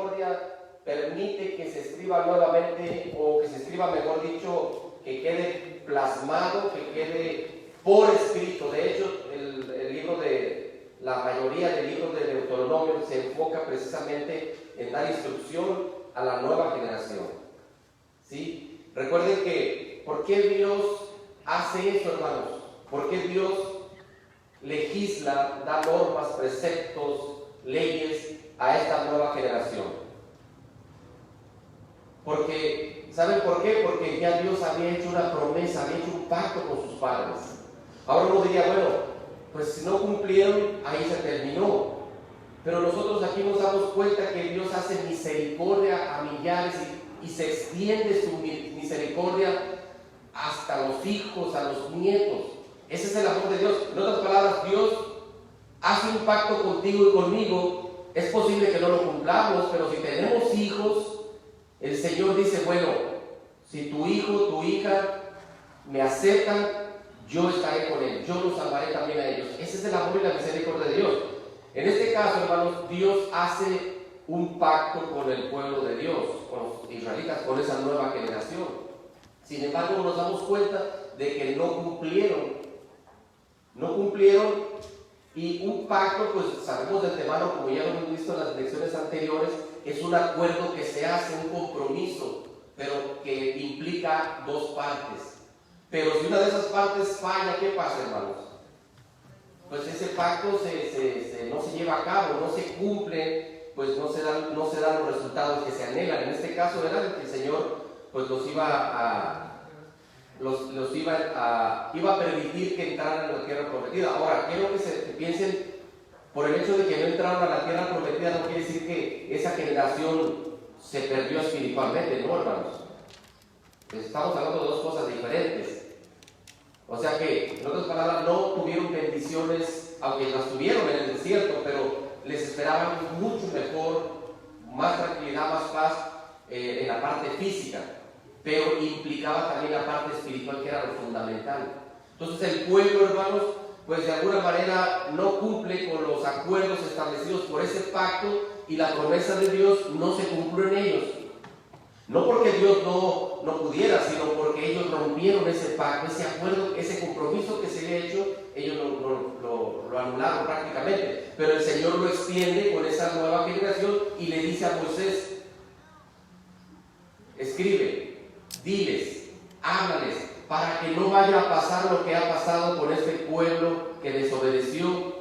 misericordia permite que se escriba nuevamente, o que se escriba, mejor dicho, que quede plasmado, que quede por escrito. De hecho, el libro la mayoría del libro de Deuteronomio se enfoca precisamente en dar instrucción a la nueva generación. ¿Sí? Recuerden que, ¿por qué Dios hace eso, hermanos? ¿Por qué Dios legisla, da normas, preceptos, leyes a esta nueva generación? Porque, ¿saben por qué? Porque ya Dios había hecho una promesa, había hecho un pacto con sus padres. Ahora uno diría, bueno, pues si no cumplieron, ahí se terminó. Pero nosotros aquí nos damos cuenta que Dios hace misericordia a millares y se extiende su misericordia hasta los hijos, a los nietos. Ese es el amor de Dios. En otras palabras, Dios hace un pacto contigo y conmigo. Es posible que no lo cumplamos, pero si tenemos hijos, el Señor dice, bueno, si tu hijo, tu hija me aceptan, yo estaré con él, yo los salvaré también a ellos. Ese es el amor y la misericordia de Dios. En este caso, hermanos, Dios hace un pacto con el pueblo de Dios, con los israelitas, con esa nueva generación. Sin embargo, nos damos cuenta de que no cumplieron, y un pacto, pues sabemos de antemano, como ya lo hemos visto en las lecciones anteriores, es un acuerdo que se hace, un compromiso, pero que implica dos partes. Pero si una de esas partes falla, ¿qué pasa, hermanos? Pues ese pacto no se lleva a cabo, no se cumple, pues no se dan los resultados que se anhelan. En este caso era que el Señor pues iba a permitir que entraran en la tierra prometida. Ahora, quiero que piensen, por el hecho de que no entraron a la tierra prometida, no quiere decir que esa generación se perdió espiritualmente, ¿no, hermanos? Estamos hablando de dos cosas diferentes. O sea que, en otras palabras, no tuvieron bendiciones, aunque las tuvieron en el desierto, pero les esperaban mucho mejor, más tranquilidad, más paz en la parte física, pero implicaba también la parte espiritual, que era lo fundamental. Entonces el pueblo, hermanos, pues de alguna manera no cumple con los acuerdos establecidos por ese pacto, y la promesa de Dios no se cumplió en ellos. No porque Dios no pudiera, sino porque ellos rompieron ese pacto, ese acuerdo, ese compromiso que se había hecho. Ellos lo anularon prácticamente. Pero el Señor lo extiende con esa nueva generación y le dice a Moisés: escribe, diles, háblales, para que no vaya a pasar lo que ha pasado con este pueblo que desobedeció,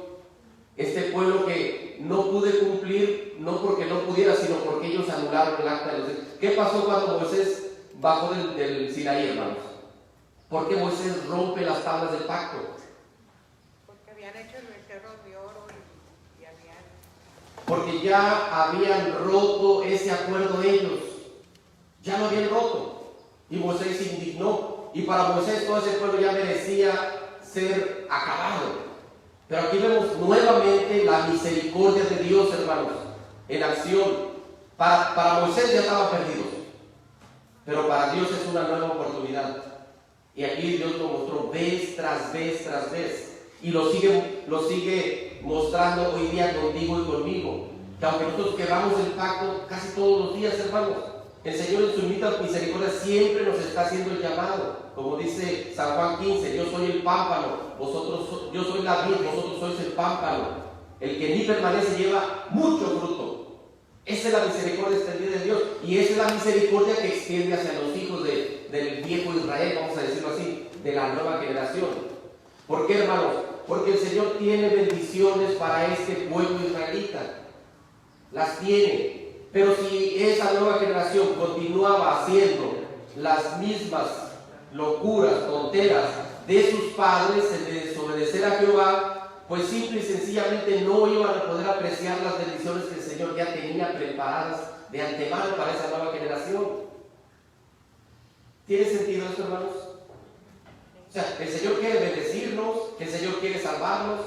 este pueblo que no pude cumplir, no porque no pudiera, sino porque ellos anularon el acta de los... ¿Qué pasó cuando Moisés bajó del Sinaí, hermanos? ¿Por qué Moisés rompe las tablas del pacto? Porque habían hecho el becerro de oro y habían... Porque ya habían roto ese acuerdo ellos, ya lo habían roto, y Moisés se indignó, y para Moisés todo ese pueblo ya merecía ser acabado. Pero aquí vemos nuevamente la misericordia de Dios, hermanos, en acción. Para Moisés ya estaban perdidos, pero para Dios es una nueva oportunidad. Y aquí Dios lo mostró vez tras vez tras vez, y lo sigue mostrando hoy día contigo y conmigo. Que aunque nosotros quebramos el pacto casi todos los días, hermanos, el Señor en su infinita misericordia siempre nos está haciendo el llamado. Como dice San Juan 15, yo soy el pámpano, yo soy la vid, vosotros sois el pámpano. El que en mí permanece lleva mucho fruto. Esa es la misericordia extendida de Dios, y esa es la misericordia que extiende hacia los hijos del viejo Israel, vamos a decirlo así, de la nueva generación. ¿Por qué, hermanos? Porque el Señor tiene bendiciones para este pueblo israelita. Las tiene. Pero si esa nueva generación continuaba haciendo las mismas locuras, tonteras de sus padres, en desobedecer a Jehová, pues simple y sencillamente no iban a poder apreciar las bendiciones que el Señor ya tenía preparadas de antemano para esa nueva generación. ¿Tiene sentido esto, hermanos? O sea, el Señor quiere bendecirnos, que el Señor quiere salvarnos.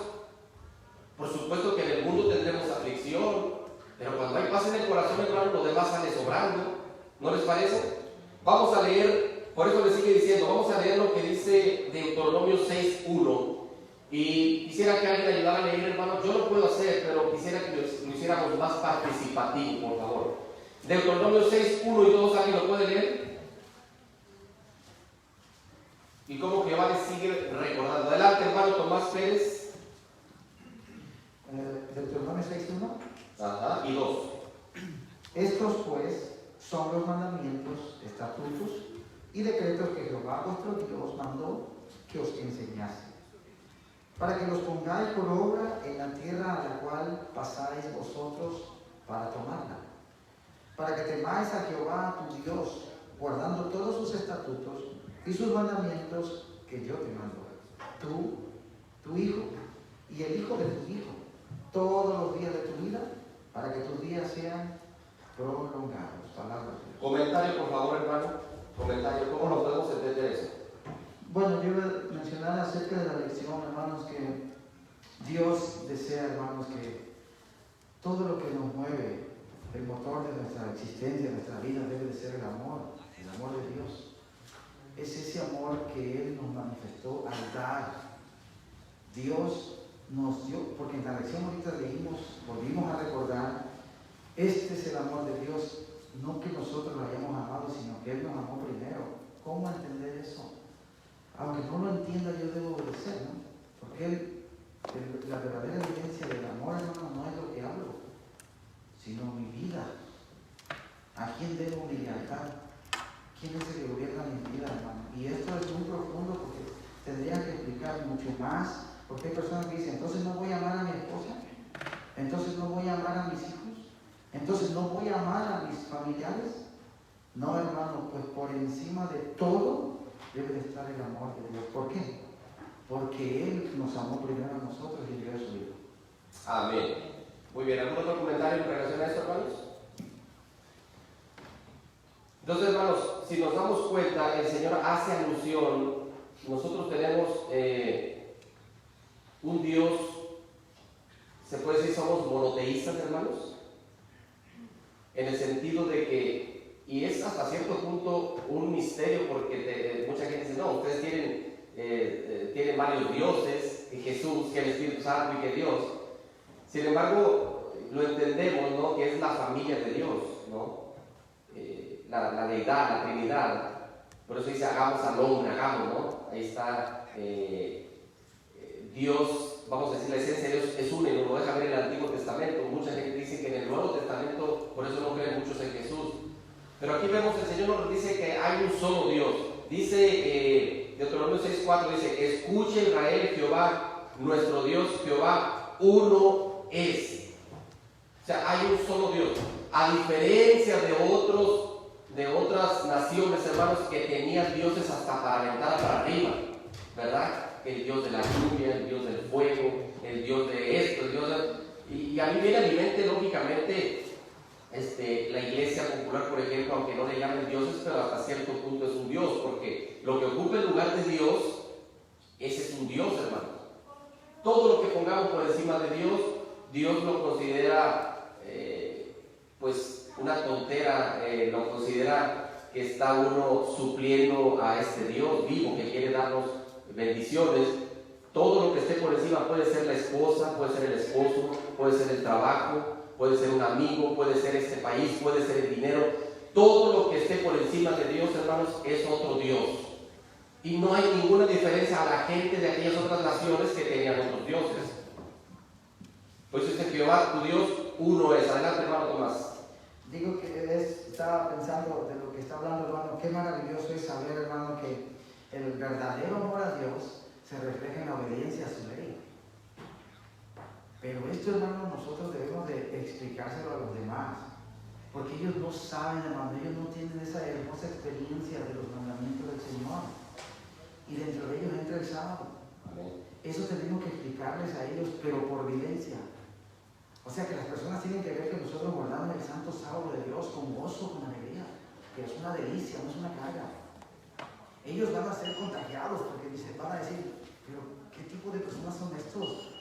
Por supuesto que en el mundo tendremos aflicción, pero cuando hay paz en el corazón, hermano, lo demás sale sobrando. ¿No les parece? Vamos a leer, por eso les sigue diciendo, vamos a leer lo que dice Deuteronomio 6:1. Y quisiera que alguien ayudara a leer, hermano. Yo lo puedo hacer, pero quisiera que lo hiciéramos más participativo, por favor. Deuteronomio 6, 1 y 2, ¿alguien lo puede leer? Y cómo Jehová les sigue recordando. Adelante, hermano Tomás Pérez. Deuteronomio 6:1. Ajá, y 2. Estos pues son los mandamientos, estatutos y decretos que Jehová vuestro Dios mandó que os enseñase, para que los pongáis por obra en la tierra a la cual pasáis vosotros para tomarla, para que temáis a Jehová tu Dios, guardando todos sus estatutos y sus mandamientos que yo te mando, tú, tu hijo y el hijo de tu hijo, todos los días de tu vida, para que tus días sean prolongados. Palabra de Dios. Comentario, por favor, hermano. Comentario, ¿cómo nos podemos entender eso? Bueno, yo iba a mencionar acerca de la lección, hermanos, que Dios desea, hermanos, que todo lo que nos mueve, el motor de nuestra existencia, de nuestra vida, debe de ser el amor de Dios. Es ese amor que Él nos manifestó al dar. Dios nos dio, porque en la lección ahorita leímos, volvimos a recordar, este es el amor de Dios, no que nosotros lo hayamos amado, sino que Él nos amó primero. ¿Cómo entender eso? Aunque no lo entienda, yo debo obedecer, ¿no? Porque la verdadera evidencia del amor, hermano, no es lo que hablo, sino mi vida. ¿A quién debo mi lealtad? ¿Quién es el que gobierna mi vida, hermano? Y esto es muy profundo porque tendría que explicar mucho más, porque hay personas que dicen, entonces no voy a amar a mi esposa, entonces no voy a amar a mis hijos, entonces no voy a amar a mis familiares. No, hermano, pues por encima de todo debe de estar el amor de Dios. ¿Por qué? Porque Él nos amó primero a nosotros y envió a su Hijo. Amén. Muy bien, ¿algún otro comentario en relación a esto, hermanos? Entonces, hermanos, si nos damos cuenta, el Señor hace alusión, nosotros tenemos un Dios, se puede decir somos monoteístas, hermanos, en el sentido de que, y es hasta cierto punto un misterio, porque mucha gente dice, no, ustedes tienen varios dioses, que Jesús, que el Espíritu Santo y que Dios. Sin embargo, lo entendemos, ¿no? Que es la familia de Dios, ¿no? La deidad, la Trinidad. Por eso dice, hagamos al hombre, hagamos, ¿no? Ahí está Dios, vamos a decir, la esencia de Dios es una y nos lo deja ver en el Antiguo Testamento. Mucha gente dice que en el Nuevo Testamento, por eso no creen muchos en Jesús. Pero aquí vemos, el Señor nos dice que hay un solo Dios. Dice, Deuteronomio 6:4 dice, escuche Israel, Jehová, nuestro Dios, Jehová, uno es. O sea, hay un solo Dios. A diferencia de otras naciones, hermanos, que tenían dioses hasta para aventar para arriba, ¿verdad? El Dios de la lluvia, el Dios del fuego, el Dios de esto, el Dios de... Y a mí viene a mi mente, lógicamente, la iglesia popular, por ejemplo, aunque no le llamen dioses, pero hasta cierto punto es un Dios, porque lo que ocupa el lugar de Dios, ese es un Dios, hermanos. Todo lo que pongamos por encima de Dios, Dios lo considera pues una tontera, lo considera que está uno supliendo a este Dios vivo que quiere darnos bendiciones. Todo lo que esté por encima puede ser la esposa, puede ser el esposo, puede ser el trabajo, puede ser un amigo, puede ser este país, puede ser el dinero. Todo lo que esté por encima de Dios, hermanos, es otro Dios. Y no hay ninguna diferencia a la gente de aquellas otras naciones que tenían otros dioses. Pues dice Jehová, tu Dios, uno es. Adelante, hermano Tomás. Digo que estaba pensando de lo que está hablando, hermano, qué maravilloso es saber, hermano, que el verdadero amor a Dios se refleja en la obediencia a su ley. Pero esto, hermano, nosotros debemos de explicárselo a los demás, porque ellos no saben, hermano, ellos no tienen esa hermosa experiencia de los mandamientos del Señor. Y dentro de ellos entra el sábado. Amén. Eso tenemos que explicarles a ellos, pero por vivencia. O sea que las personas tienen que ver que nosotros guardamos el santo sábado de Dios con gozo, con alegría, que es una delicia, no es una carga. Ellos van a ser contagiados porque van a decir, pero ¿qué tipo de personas son estos?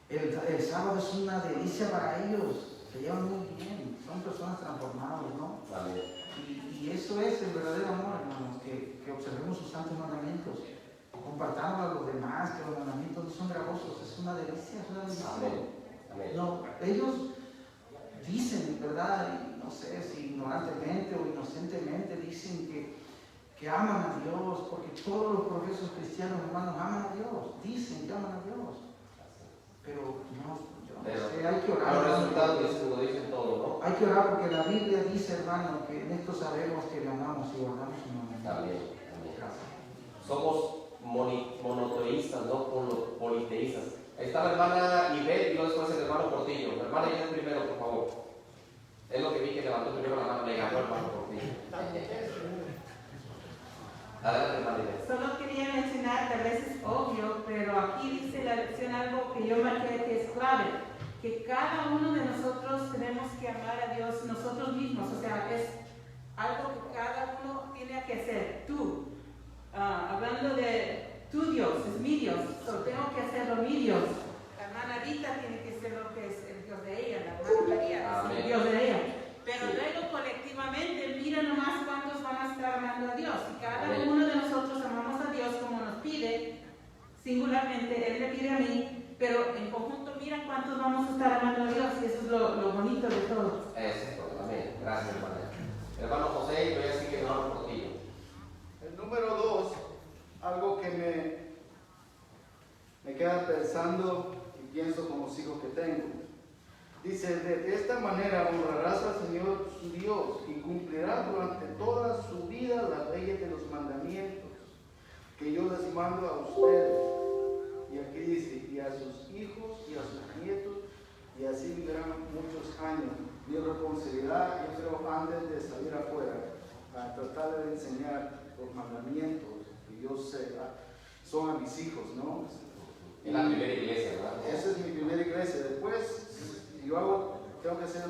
El sábado es una delicia para ellos, se llevan muy bien, son personas transformadas, ¿no? Amén. Y eso es el verdadero amor, hermanos, que observemos sus santos mandamientos, compartamos a los demás, que los mandamientos no son gravosos, es una delicia, es una delicia. Amén. Amén. No, ellos, dicen, ¿verdad? Y no sé si ignorantemente o inocentemente dicen que aman a Dios, porque todos los profesos cristianos, hermanos, aman a Dios, dicen que aman a Dios. Pero no, yo no sé, hay que orar. Los resultados lo dicen todo, ¿no? Hay que orar porque la Biblia dice, hermano, que en esto sabemos que le amamos y guardamos su nombre. También. Gracias. Somos monoteístas, no politeístas. Ahí está la hermana Ivette y luego después el hermano Portillo. La hermana Ivette primero, por favor. Es lo que vi que levantó primero la mano, le ganó el hermano Portillo. Adelante, hermana Ivette. Solo quería mencionar, tal vez es obvio, pero aquí dice la lección algo que yo marqué que es clave, que cada uno de nosotros tenemos que amar a Dios nosotros mismos, o sea, es algo que cada uno tiene que hacer. Tú, hablando de tu Dios, es mi Dios, solo tengo que hacerlo mi Dios. La hermana Rita tiene que ser lo que es el Dios de ella, la hermana María es el Dios de ella. Pero luego colectivamente, mira nomás cuántos van a estar amando a Dios. Y cada uno de nosotros amamos a Dios como nos pide, singularmente, Él me pide a mí, pero en conjunto mira cuántos vamos a estar amando a Dios. Y eso es lo bonito de todo. Eso es todo, amén. Gracias, hermana. Hermano José, y voy a decir que hermano Portillo. El número 2, algo que me queda pensando y pienso con los hijos que tengo. Dice, de esta manera honrarás al Señor su Dios y cumplirá durante toda su vida las leyes de los mandamientos que yo les mando a ustedes. Y aquí dice, y a sus hijos y a sus nietos, y así vivirán muchos años. Mi responsabilidad, yo creo, antes de salir afuera, a tratar de enseñar los mandamientos que yo sé, son a mis hijos, ¿no? En la primera iglesia, ¿verdad? Esa es mi primera iglesia. Después, tengo que hacer,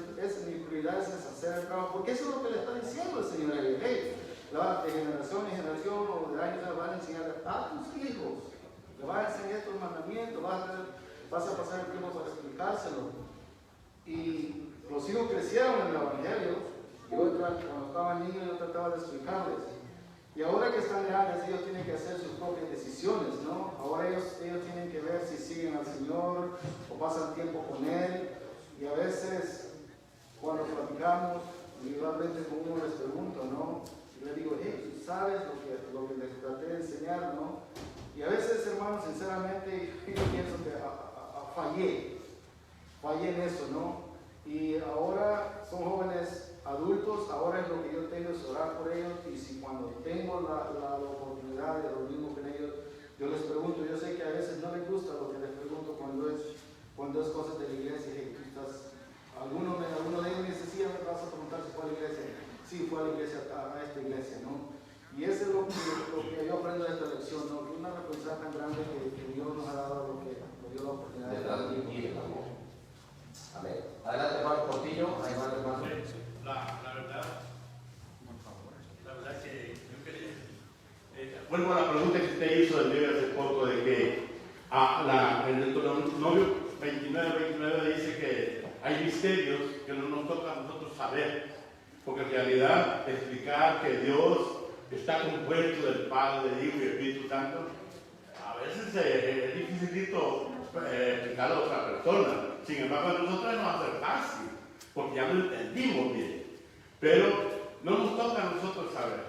mi prioridad es hacer el trabajo, porque eso es lo que le está diciendo el Señor. Hey, de generación en generación o de años van a enseñar a tus hijos, le vas a enseñar estos mandamientos, vas a pasar el tiempo para explicárselo. Y los hijos crecieron en el Evangelio. Cuando estaban niños yo trataba de explicarles. Y ahora que están grandes, ellos tienen que hacer sus propias decisiones, ¿no? Ahora ellos tienen que ver si siguen al Señor o pasan tiempo con Él. Y a veces, cuando platicamos, individualmente con uno les pregunto, ¿no? Y les digo, hey, ¿tú sabes lo que les traté de enseñar, no? Y a veces, hermanos, sinceramente, yo pienso que fallé en eso, ¿no? Y ahora son jóvenes adultos, ahora es lo que yo tengo es orar por ellos, y si cuando tengo la oportunidad de reunirme con ellos, yo les pregunto. Yo sé que a veces no les gusta lo que les pregunto cuando es cosas de la iglesia. Hey, tú estás, alguno de ellos me dice, sí, vas a preguntar si fue a la iglesia. Sí, fue a la iglesia, a esta iglesia, ¿no? Y eso es lo que yo aprendo de esta lección, ¿no? Que una responsabilidad tan grande que Dios nos ha dado, lo que nos dio la oportunidad De transmitir el amor. Amén. Adelante, hermano Portillo. Ahí va el hermano. La verdad que yo quería, vuelvo a la pregunta que usted hizo del día hace poco, de que en el Deuteronomio 29 dice que hay misterios que no nos toca a nosotros saber, porque en realidad explicar que Dios está compuesto del Padre, del Hijo y del Espíritu Santo, a veces es dificilito explicarlo a otra persona. Sin embargo, a nosotros nos va a ser fácil, porque ya lo entendimos bien. Pero no nos toca a nosotros saber.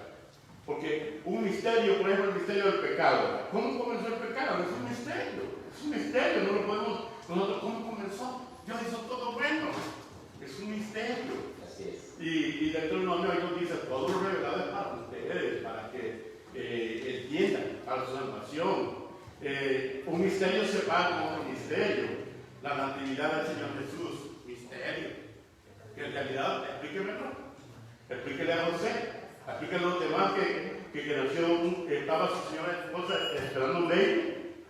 Porque un misterio, por ejemplo, el misterio del pecado. ¿Cómo comenzó el pecado? Es un misterio. Es un misterio. No lo podemos nosotros. ¿Cómo comenzó? Dios hizo todo bueno. Es un misterio. Así es. Y dentro del nombre nos dice todo lo revelado es para ustedes, para que entiendan, para su salvación. Un misterio se paga con otro misterio. La natividad del Señor Jesús, misterio. Que en realidad, explíquemelo. Explíquele a José, explíquele a los demás que nació, estaba su señora esposa esperando un baby.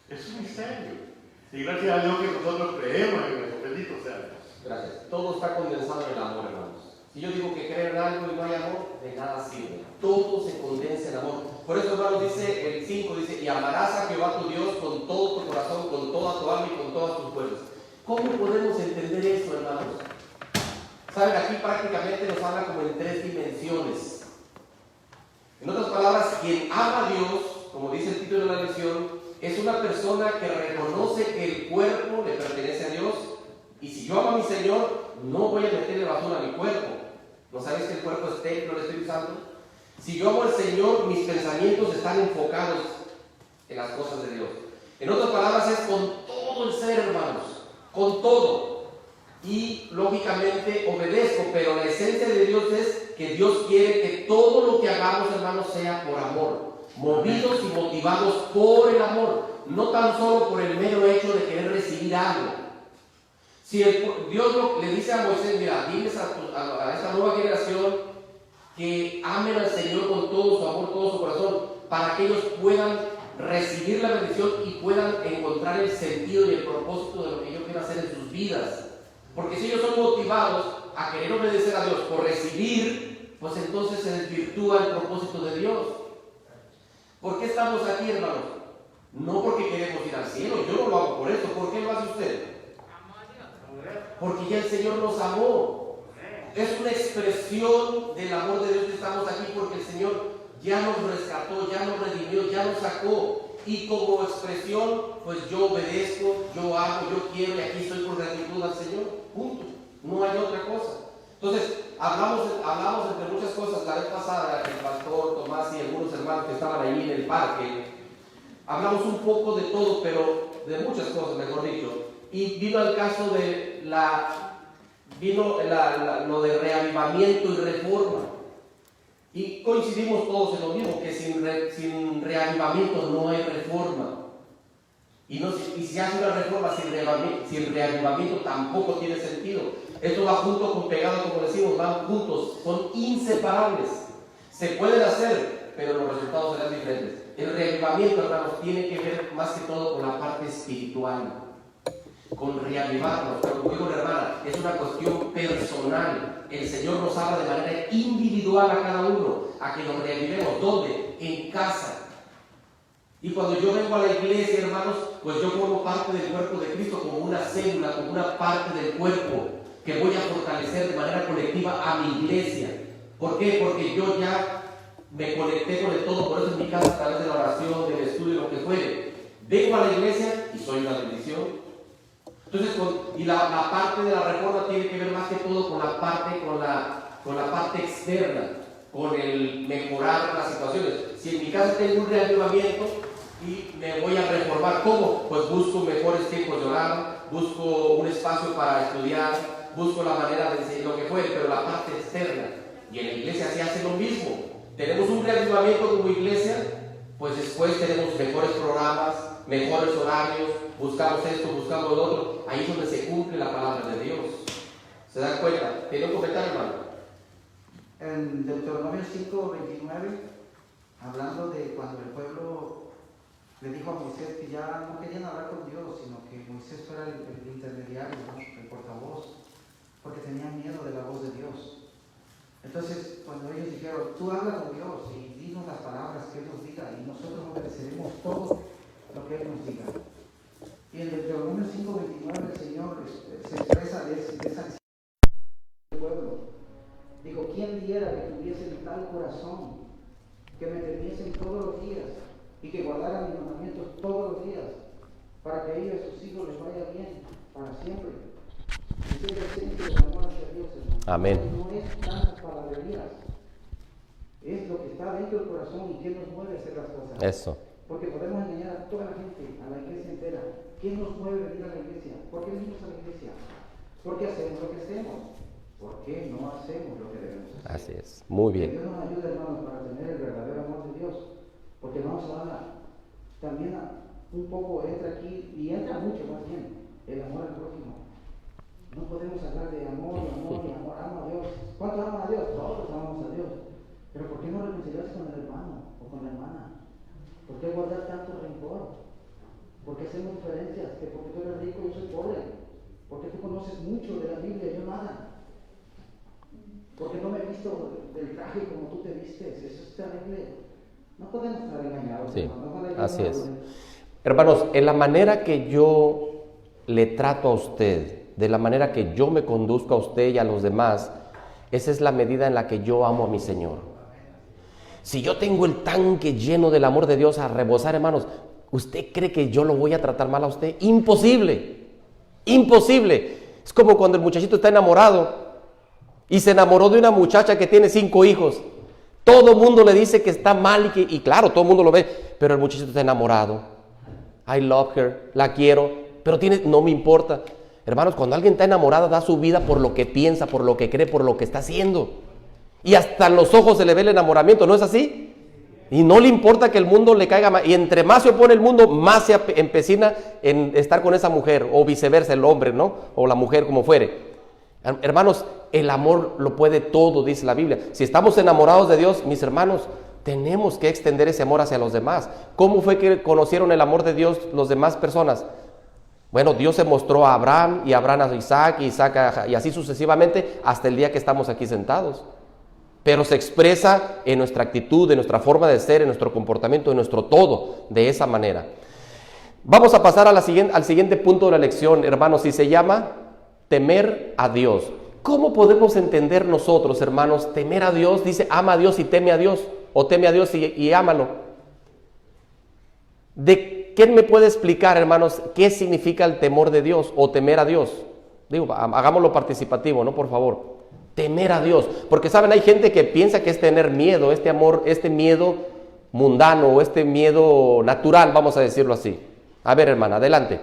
Es un misterio. Y gracias a Dios que nosotros creemos en eso. Bendito sea Dios. Gracias. Todo está condensado en el amor, hermanos. Si yo digo que creo en algo y no hay amor, de nada sirve. Todo se condensa en amor. Por eso, hermanos, dice el 5, dice, y amarás a Jehová tu Dios con todo tu corazón, con toda tu alma y con todas tus fuerzas. ¿Cómo podemos entender esto, hermanos? Saben, aquí prácticamente nos habla como en 3 dimensiones. En otras palabras, quien ama a Dios, como dice el título de la lección, es una persona que reconoce que el cuerpo le pertenece a Dios. Y si yo amo a mi Señor, no voy a meterle basura a mi cuerpo. ¿No sabes que el cuerpo es templo del Espíritu Santo? Si yo amo al Señor, mis pensamientos están enfocados en las cosas de Dios. En otras palabras, es con todo el ser, hermanos, con todo. Y lógicamente obedezco, pero la esencia de Dios es que Dios quiere que todo lo que hagamos, hermanos, sea por amor, movidos y motivados por el amor, no tan solo por el mero hecho de querer recibir algo. Si Dios le dice a Moisés, mira, diles a esta nueva generación que amen al Señor con todo su amor, todo su corazón, para que ellos puedan recibir la bendición y puedan encontrar el sentido y el propósito de lo que Dios quiere hacer en sus vidas. Porque si ellos son motivados a querer obedecer a Dios por recibir, pues entonces se desvirtúa el propósito de Dios. ¿Por qué estamos aquí, hermanos? No porque queremos ir al cielo, yo no lo hago por eso. ¿Por qué lo hace usted? Porque ya el Señor nos amó. Es una expresión del amor de Dios que estamos aquí, porque el Señor ya nos rescató, ya nos redimió, ya nos sacó. Y como expresión, pues yo obedezco, yo amo, yo quiero, y aquí estoy por gratitud al Señor. Punto. No hay otra cosa. Entonces, hablamos entre muchas cosas. La vez pasada, el pastor Tomás y algunos hermanos que estaban ahí en el parque, hablamos un poco de todo, pero de muchas cosas, mejor dicho. Y vino el caso de lo de reavivamiento y reforma. Y coincidimos todos en lo mismo, que sin reavivamiento no hay reforma. Y si se hace una reforma sin reavivamiento tampoco tiene sentido. Esto va junto con pegado, como decimos, van juntos, son inseparables. Se pueden hacer, pero los resultados serán diferentes. El reavivamiento, hermanos, tiene que ver más que todo con la parte espiritual, con reavivarnos. Pero como dijo la hermana, es una cuestión personal. El Señor nos habla de manera individual a cada uno, a que nos reavivemos. ¿Dónde? En casa. Y cuando yo vengo a la iglesia, hermanos, pues yo formo parte del cuerpo de Cristo como una célula, como una parte del cuerpo que voy a fortalecer de manera colectiva a mi iglesia. ¿Por qué? Porque yo ya me conecté con el todo, por eso en mi casa, a través de la oración, del estudio, lo que fuere. Vengo a la iglesia y soy una bendición. Entonces, la parte de la reforma tiene que ver más que todo con la parte externa, con el mejorar las situaciones. Si en mi casa tengo un reavivamiento y me voy a reformar, ¿cómo? Pues busco mejores tiempos de orar, busco un espacio para estudiar, busco la manera de enseñar lo que fuere, pero la parte externa. Y en la iglesia se hace lo mismo. Tenemos un reavivamiento como iglesia, pues después tenemos mejores programas, mejores horarios, buscamos esto, buscamos lo otro. Ahí es donde se cumple la palabra de Dios. ¿Se dan cuenta? ¿Tiene un comentario, hermano? En Deuteronomio 5:29, hablando de cuando el pueblo le dijo a Moisés que ya no querían hablar con Dios, sino que Moisés fuera el intermediario, ¿no? El portavoz, porque tenían miedo de la voz de Dios. Entonces, cuando ellos dijeron, tú habla con Dios y dinos las palabras que Él nos diga, y nosotros obedeceremos todo lo que Él nos diga. Y en Deuteronomio 5:29 el Señor se expresa de esa del pueblo. Dijo, ¿quién diera que tuviesen tal corazón, que me temiesen todos los días y que guardaran mis mandamientos todos los días, para que a ellos y a sus hijos les vaya bien para siempre? Ese es el centro del amor hacia Dios, hermano. Amén. No es tantas palabrerías, es lo que está dentro del corazón y quién nos mueve a hacer las cosas. Eso. Porque podemos engañar a toda la gente, a la iglesia entera. ¿Quién nos mueve a venir a la iglesia? ¿Por qué venimos a la iglesia? ¿Por qué hacemos lo que hacemos? ¿Por qué no hacemos lo que debemos hacer? Así es. Muy Que bien. Dios nos ayude, hermanos, para tener el verdadero amor de Dios. Porque vamos a hablar también un poco entra aquí, y entra mucho más bien, el amor al prójimo. No podemos hablar de amor, amo a Dios. ¿Cuántos aman a Dios? Todos amamos a Dios. Pero ¿por qué no reconciliarse con el hermano o con la hermana? ¿Por qué guardar tanto rencor? ¿Por qué hacemos diferencias? Que porque tú eres rico y yo soy pobre. Porque tú conoces mucho de la Biblia y yo nada. Porque no me he visto del traje como tú te vistes. Eso es terrible. No podemos estar engañados. Sí, No así es. Hermanos, en la manera que yo le trato a usted, de la manera que yo me conduzco a usted y a los demás, esa es la medida en la que yo amo a mi Señor. Si yo tengo el tanque lleno del amor de Dios a rebosar, hermanos, ¿usted cree que yo lo voy a tratar mal a usted? Imposible, imposible. Es como cuando el muchachito está enamorado y se enamoró de una muchacha que tiene 5 hijos. Todo el mundo le dice que está mal y claro, todo el mundo lo ve, pero el muchachito está enamorado. I love her, la quiero, pero no me importa. Hermanos, cuando alguien está enamorado, da su vida por lo que piensa, por lo que cree, por lo que está haciendo. Y hasta en los ojos se le ve el enamoramiento, ¿no es así? Y no le importa que el mundo le caiga mal. Y entre más se opone el mundo, más se empecina en estar con esa mujer, o viceversa, el hombre, ¿no? O la mujer, como fuere. Hermanos, el amor lo puede todo, dice la Biblia. Si estamos enamorados de Dios, mis hermanos, tenemos que extender ese amor hacia los demás. ¿Cómo fue que conocieron el amor de Dios las demás personas? Bueno, Dios se mostró a Abraham, y Abraham a Isaac, y Isaac y así sucesivamente, hasta el día que estamos aquí sentados. Pero se expresa en nuestra actitud, en nuestra forma de ser, en nuestro comportamiento, en nuestro todo, de esa manera. Vamos a pasar al siguiente punto de la lección, hermanos, y se llama temer a Dios. ¿Cómo podemos entender nosotros, hermanos, temer a Dios? Dice, ama a Dios y teme a Dios, o teme a Dios y ámalo. ¿Quién me puede explicar, hermanos, qué significa el temor de Dios o temer a Dios? Digo, hagámoslo participativo, ¿no? Por favor. Temer a Dios, porque saben, hay gente que piensa que es tener miedo, este amor, este miedo mundano o este miedo natural, vamos a decirlo así. A ver, hermana, adelante.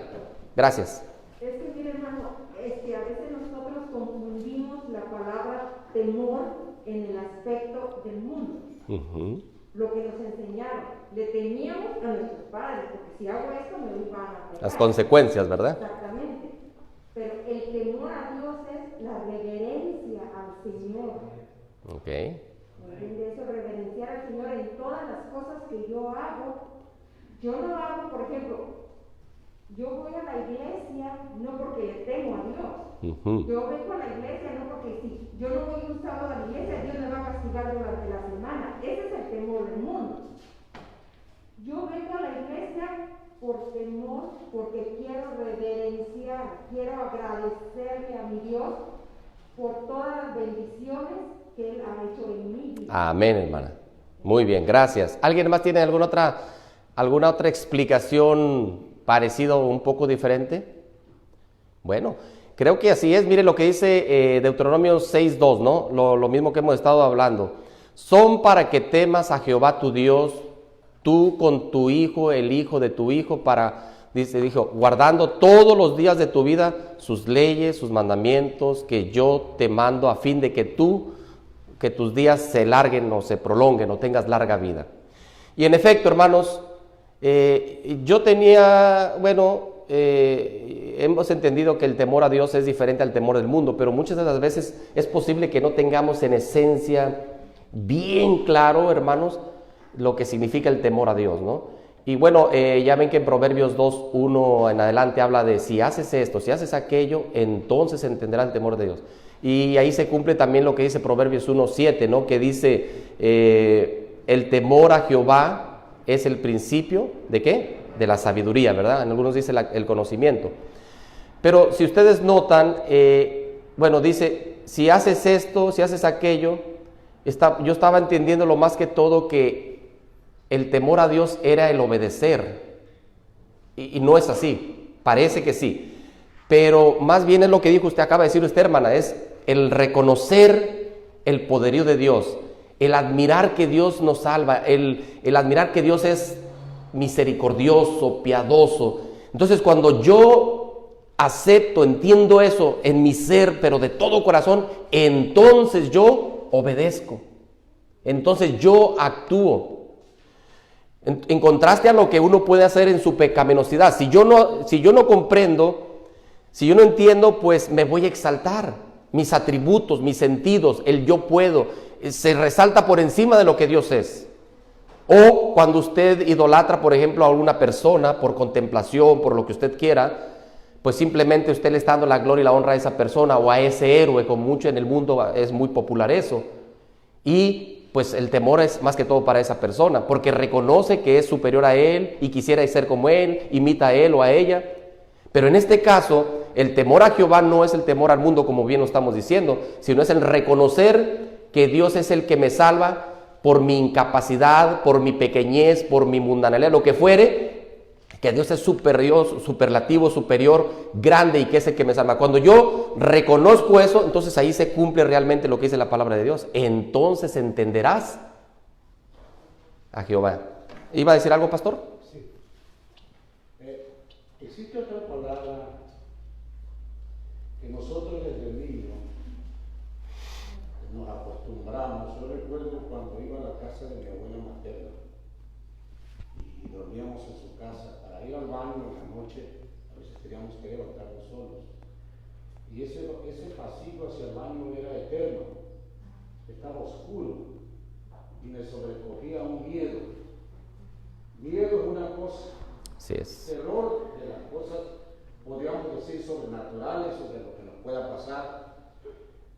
Gracias. Es que, mire, hermano, a veces nosotros confundimos la palabra temor en el aspecto del mundo. Lo que nos enseñaron, le temíamos a nuestros padres, porque si hago esto me van a pegar. Las consecuencias, ¿verdad? Exactamente. Pero el temor a Dios es la reverencia al Señor. Ok. ¿Entiende eso? Reverenciar al Señor en todas las cosas que yo hago. Yo no hago, por ejemplo, yo voy a la iglesia no porque le temo a Dios. Yo vengo a la iglesia no porque si yo no voy un sábado a la iglesia, Dios me va a castigar durante la semana. Ese es el temor del mundo. Yo vengo a la iglesia por temor, porque quiero reverenciar, quiero agradecerle a mi Dios por todas las bendiciones que Él ha hecho en mi vida. Amén, hermana. Muy bien, gracias. ¿Alguien más tiene alguna otra explicación parecida o un poco diferente? Bueno, creo que así es. Mire lo que dice Deuteronomio 6:2, ¿no? Lo mismo que hemos estado hablando. Son para que temas a Jehová tu Dios, tú con tu hijo, el hijo de tu hijo, dijo, guardando todos los días de tu vida sus leyes, sus mandamientos, que yo te mando a fin de que tus días se larguen o se prolonguen o tengas larga vida. Y en efecto, hermanos, yo tenía, hemos entendido que el temor a Dios es diferente al temor del mundo, pero muchas de las veces es posible que no tengamos en esencia bien claro, hermanos, lo que significa el temor a Dios, ¿no? Y bueno, ya ven que en Proverbios 2:1 en adelante habla de si haces esto, si haces aquello, entonces entenderás el temor de Dios. Y ahí se cumple también lo que dice Proverbios 1:7, ¿no? Que dice, el temor a Jehová es el principio, ¿de qué? De la sabiduría, ¿verdad? En algunos dice el conocimiento. Pero si ustedes notan, dice, si haces esto, si haces aquello, yo estaba entendiendo lo más que todo que el temor a Dios era el obedecer. Y no es así, parece que sí. Pero más bien es lo que dijo usted, acaba de decir usted, hermana, es el reconocer el poderío de Dios, el admirar que Dios nos salva, el admirar que Dios es misericordioso, piadoso. Entonces cuando yo acepto, entiendo eso en mi ser, pero de todo corazón, entonces yo obedezco, entonces yo actúo. En contraste a lo que uno puede hacer en su pecaminosidad. Si yo no comprendo, si yo no entiendo, pues me voy a exaltar. Mis atributos, mis sentidos, el yo puedo, se resalta por encima de lo que Dios es. O cuando usted idolatra, por ejemplo, a una persona por contemplación, por lo que usted quiera, pues simplemente usted le está dando la gloria y la honra a esa persona o a ese héroe, como mucho en el mundo es muy popular eso. Y pues el temor es más que todo para esa persona, porque reconoce que es superior a él y quisiera ser como él, imita a él o a ella. Pero en este caso, el temor a Jehová no es el temor al mundo, como bien lo estamos diciendo, sino es el reconocer que Dios es el que me salva por mi incapacidad, por mi pequeñez, por mi mundanalidad, lo que fuere. que Dios es superior, superlativo, superior, grande y que es el que me salva. Cuando yo reconozco eso, entonces ahí se cumple realmente lo que dice la palabra de Dios. Entonces entenderás a Jehová. ¿Iba a decir algo, pastor? Sí. Existe otra palabra que nosotros desde niños nos acostumbramos. Yo recuerdo cuando iba a la casa de mi abuela materna y dormíamos en su casa, para ir al baño en la noche a veces teníamos que levantarnos solos, y ese pasillo hacia el baño era eterno, estaba oscuro y me sobrecogía un miedo. Miedo es una cosa, Así es. terror de las cosas, podríamos decir, sobrenaturales o de lo que nos pueda pasar,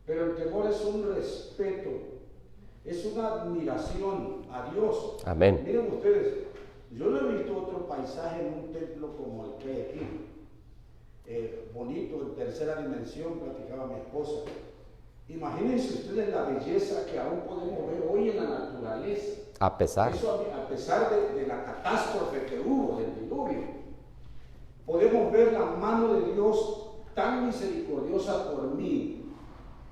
pero el temor es un respeto, es una admiración a Dios. Amén. Miren ustedes, yo no he visto otro paisaje en un templo como el que hay aquí. Bonito, en tercera dimensión, platicaba mi esposa. Imagínense ustedes la belleza que aún podemos ver hoy en la naturaleza. A pesar. Eso a pesar de la catástrofe que hubo, del diluvio. Podemos ver la mano de Dios tan misericordiosa por mí,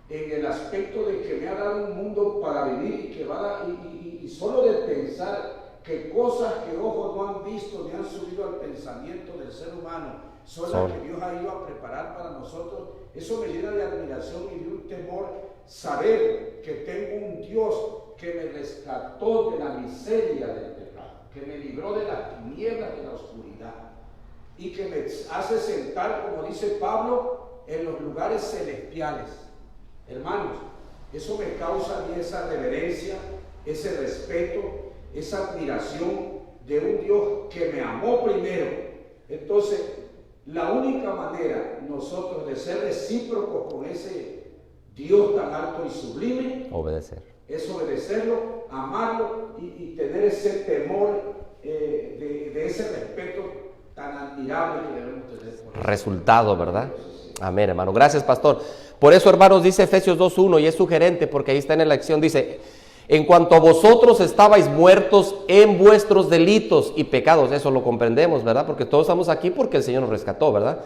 en el aspecto de que me ha dado un mundo para vivir y que va a, y solo de pensar que cosas que ojos no han visto ni han subido al pensamiento del ser humano son las que Dios ha ido a preparar para nosotros. Eso me llena de admiración y de un temor, saber que tengo un Dios que me rescató de la miseria del pecado, que me libró de las tinieblas de la oscuridad y que me hace sentar, como dice Pablo, en los lugares celestiales. Hermanos, eso me causa a mí esa reverencia, ese respeto, esa admiración de un Dios que me amó primero. Entonces, la única manera nosotros de ser recíprocos con ese Dios tan alto y sublime, Obedecer. es obedecerlo, amarlo y tener ese temor de ese respeto tan admirable que debemos tener por él. Resultado, ¿verdad? Amén, hermano. Gracias, pastor. Por eso, hermanos, dice Efesios 2:1 y es sugerente porque ahí está en la lección, dice: en cuanto a vosotros estabais muertos en vuestros delitos y pecados. Eso lo comprendemos, ¿verdad? Porque todos estamos aquí porque el Señor nos rescató, ¿verdad?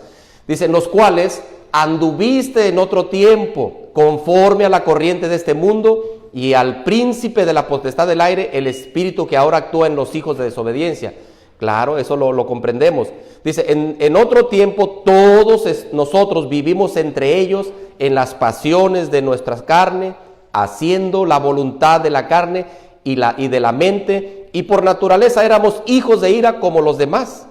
Dice: los cuales anduviste en otro tiempo conforme a la corriente de este mundo y al príncipe de la potestad del aire, el espíritu que ahora actúa en los hijos de desobediencia. Claro, eso lo comprendemos. Dice: en otro tiempo todos nosotros vivimos entre ellos en las pasiones de nuestra carne, haciendo la voluntad de la carne y de la mente, y por naturaleza éramos hijos de ira como los demás.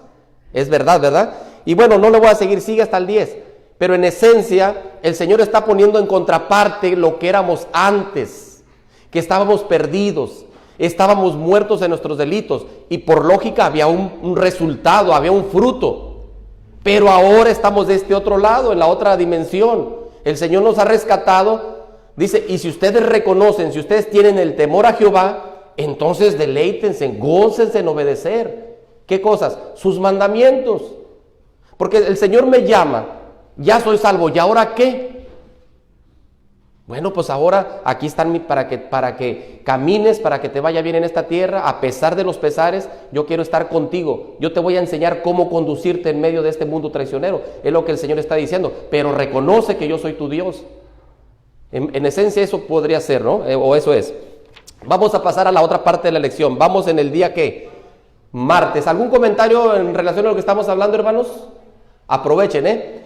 Es verdad, ¿verdad? Y bueno, no le voy a seguir, sigue hasta el 10. Pero en esencia, el Señor está poniendo en contraparte lo que éramos antes, que estábamos perdidos, estábamos muertos en nuestros delitos, y por lógica había un resultado, había un fruto. Pero ahora estamos de este otro lado, en la otra dimensión. El Señor nos ha rescatado. Dice: y si ustedes reconocen, si ustedes tienen el temor a Jehová, entonces deleítense, gócense en obedecer. ¿Qué cosas? Sus mandamientos. Porque el Señor me llama, ya soy salvo, ¿y ahora qué? Bueno, pues ahora aquí están para que camines, para que te vaya bien en esta tierra, a pesar de los pesares. Yo quiero estar contigo, yo te voy a enseñar cómo conducirte en medio de este mundo traicionero. Es lo que el Señor está diciendo, pero reconoce que yo soy tu Dios. En esencia eso podría ser, ¿no? O eso es. Vamos a pasar a la otra parte de la lección. Vamos en el día, ¿qué? Martes. ¿Algún comentario en relación a lo que estamos hablando, hermanos? Aprovechen, ¿eh?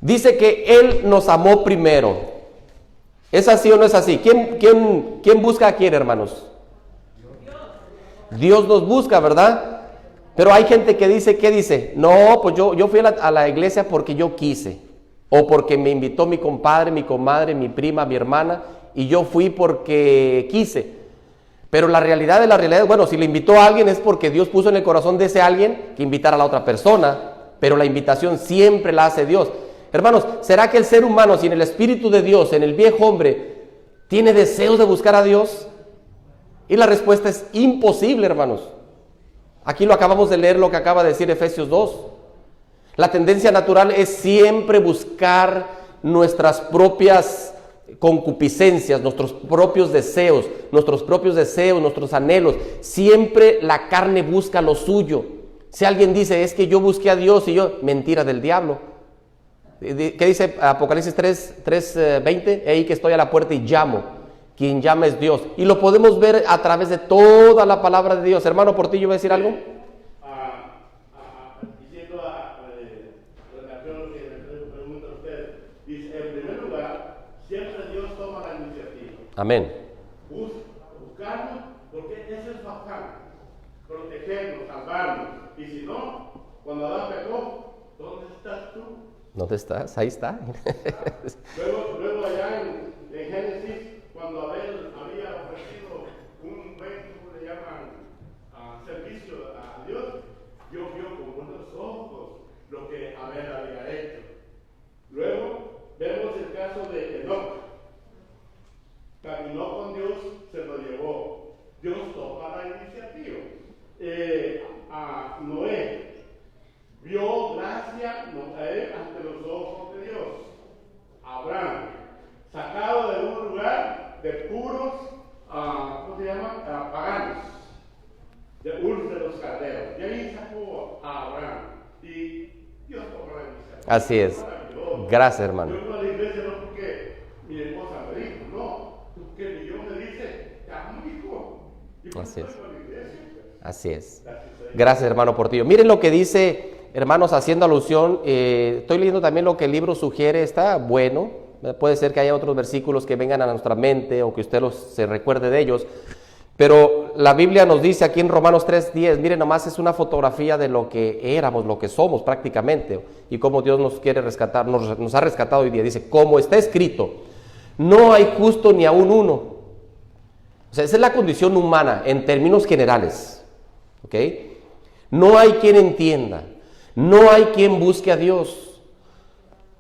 Dice que Él nos amó primero. ¿Es así o no es así? ¿Quién busca a quién, hermanos? Dios nos busca, ¿verdad? Pero hay gente que dice, ¿qué dice? No, pues yo fui a la iglesia porque yo quise. O porque me invitó mi compadre, mi comadre, mi prima, mi hermana, y yo fui porque quise. Pero la realidad es, bueno, si le invitó a alguien es porque Dios puso en el corazón de ese alguien que invitara a la otra persona, pero la invitación siempre la hace Dios. Hermanos, ¿será que el ser humano sin el Espíritu de Dios, en el viejo hombre, tiene deseos de buscar a Dios? Y la respuesta es imposible, hermanos. Aquí lo acabamos de leer, lo que acaba de decir Efesios 2. La tendencia natural es siempre buscar nuestras propias concupiscencias, nuestros propios deseos, nuestros anhelos. Siempre la carne busca lo suyo. Si alguien dice, es que yo busqué a Dios y yo, mentira del diablo. ¿Qué dice Apocalipsis 3:20? Ahí que estoy a la puerta y llamo. Quien llama es Dios. Y lo podemos ver a través de toda la palabra de Dios. Hermano Portillo, ¿va a decir algo? Diciendo relación a lo que le pregunta a usted, dice, en primer lugar, siempre Dios toma la iniciativa. Amén. Buscarnos, porque eso es su afán. Protegernos, salvarnos. Y si no, cuando Adán pecó, ¿dónde estás tú? ¿Dónde estás? Ahí está. Luego allá en Génesis, cuando Abel había ofrecido un buen, ¿cómo le llaman? Servicio a Dios, Dios vio con buenos ojos lo que Abel había hecho. Luego vemos el caso de Enoc. Caminó con Dios, se lo llevó. Dios toma la iniciativa. A Noé vio gracia ante los ojos de Dios. Abraham, sacado de un lugar de puros, ¿cómo se llama? Paganos, de Ur de los Caldeos. Y ahí sacó a Abraham. Y Dios tomó la iniciativa. Así es. Gracias, hermano. Yo no a la iglesia no porque mi esposa me dijo, no, porque Dios me dice, ya mi hijo. Así es. A la iglesia. Así es. Gracias, hermano Portillo. Miren lo que dice, hermanos, haciendo alusión. Estoy leyendo también lo que el libro sugiere. Está bueno. Puede ser que haya otros versículos que vengan a nuestra mente o que usted se recuerde de ellos. Pero la Biblia nos dice aquí en Romanos 3:10, miren, nomás es una fotografía de lo que éramos, lo que somos prácticamente, y cómo Dios nos quiere rescatar, nos ha rescatado hoy día. Dice, como está escrito, no hay justo ni aún uno. O sea, esa es la condición humana en términos generales. ¿Ok? No hay quien entienda, no hay quien busque a Dios.